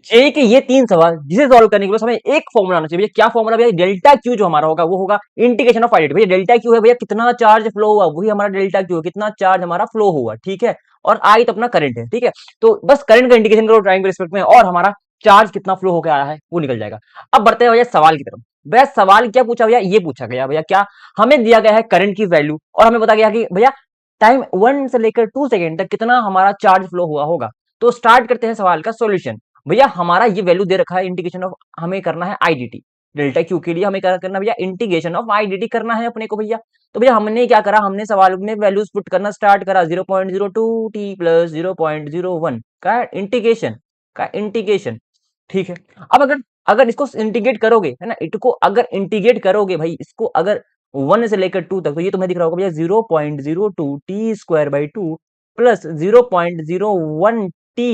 जे के ये तीन सवाल जिसे सॉल्व करने के लिए हमें एक फॉर्मूला आना चाहिए। भैया क्या फॉर्मूला? भैया डेल्टा क्यू जो हमारा होगा वो होगा इंटीग्रेशन ऑफ आइडेंटिटी। भैया डेल्टा क्यू है भैया कितना चार्ज फ्लो हुआ, वही हमारा डेल्टा क्यू है, कितना चार्ज हमारा फ्लो हुआ, ठीक है। और आई तो अपना करंट है, ठीक है। तो बस करंट का इंडिकेशन करो टाइम के रिस्पेक्ट में और हमारा चार्ज कितना फ्लो होकर आया है वो निकल जाएगा। अब बढ़ते हैं भैया सवाल की तरफ। भैया सवाल क्या पूछा भैया? ये पूछा गया भैया क्या, हमें दिया गया है करंट की वैल्यू और हमें बताया गया कि भैया टाइम 1 से लेकर 2 सेकेंड तक कितना हमारा चार्ज फ्लो हुआ होगा। तो स्टार्ट करते हैं सवाल का सॉल्यूशन। भैया हमारा ये वैल्यू दे रखा है इंटीग्रेशन ऑफ, हमें करना है आईडीटी। डेल्टा क्यू के लिए हमें क्या करना है भैया? इंटीग्रेशन ऑफ आईडीटी करना है अपने को भैया। तो भैया हमने क्या करा, हमने सवाल में वैल्यूज पुट करना स्टार्ट करा। 0.02 टी प्लस 0.01 का इंटीग्रेशन, ठीक है। अब अगर अगर इसको इंटीग्रेट करोगे, है ना, इसको अगर इंटीग्रेट करोगे भाई, इसको अगर 1 से लेकर 2 तक, तो ये तुम्हें दिख रहा होगा भैया 0.02 T square by 2 plus 0.01 T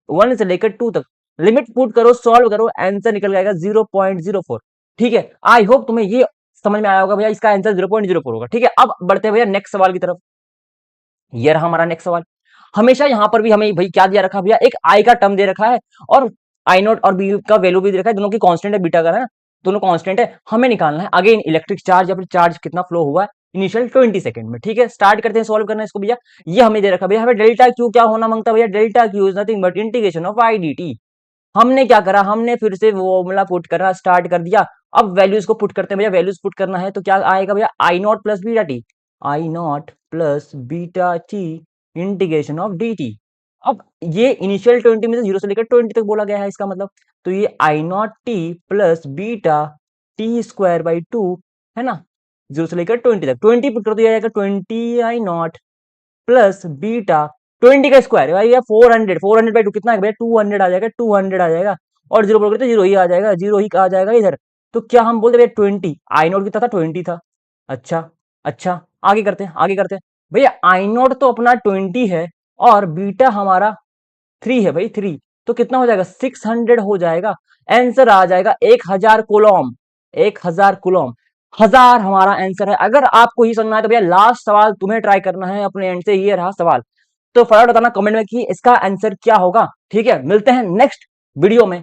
1 से लेकर 2 तक। लिमिट पुट करो, सॉल्व करो, आंसर निकल जाएगा 0.04। ठीक है, आई होप तुम्हें ये समझ में आया होगा भैया, इसका आंसर 0.04 होगा। ठीक है, अब बढ़ते हैं भैया नेक्स्ट सवाल की तरफ। ये रहा हमारा नेक्स्ट सवाल। हमेशा यहां पर भी हमें भाई क्या दिया रखा भैया? एक आई का टर्म दे रखा है और आई नॉट और बी का वैल्यू भी दे रखा है, दोनों की कांस्टेंट है, बीटा का है ना, दोनों कांस्टेंट है। हमें निकालना है अगेन इलेक्ट्रिक चार्ज या फिर चार्ज कितना फ्लो हुआ है इनिशियल 20 सेकंड में। ठीक है, स्टार्ट करते हैं सॉल्व करना इसको भैया। ये हमें दे रखा भैया, हमें डेल्टा क्यू क्या होना मांगता है भैया? Delta Q is nothing but integration of I D T. हमने क्या करा, हमने फिर से फॉर्मूला पुट करना स्टार्ट कर दिया। अब वैल्यूज को पुट करते हैं भैया, वैल्यूज पुट करना है तो क्या आएगा भैया? I naught plus beta T, I naught plus beta T integration of D T. अब ये इनिशियल 20 में से 0 से लेकर 20 तक बोला गया है, इसका मतलब तो ये I naught T plus beta T square by 2, है ना, 0 से लेकर 20 तक। 20 पुट कर दिया जाएगा, 20 आई नॉट प्लस बीटा 20 का स्क्वायर भाई, 400 बाई 2 कितना है भैया? 200 आ जाएगा, 200 आ जाएगा। और जीरो बोलोगे तो जीरो ही आ जाएगा, जीरो ही आ जाएगा इधर। तो क्या हम बोलते भैया 20 आई नोट कितना था? 20 था। अच्छा, अच्छा, आगे करते हैं, आगे करते हैं। भैया आई नोट तो अपना 20 है और बीटा हमारा 3 है भाई, 3। तो कितना हो जाएगा? 600 हो जाएगा। आंसर आ जाएगा 1000 कूलम, 1000 कूलम। 1000 हमारा आंसर है। अगर आपको ही समझ में आए तो भैया लास्ट सवाल तुम्हें ट्राई करना है अपने एंड से, ये रहा सवाल। तो फटाफट बताना कमेंट में कि इसका आंसर क्या होगा। ठीक है, मिलते हैं नेक्स्ट वीडियो में।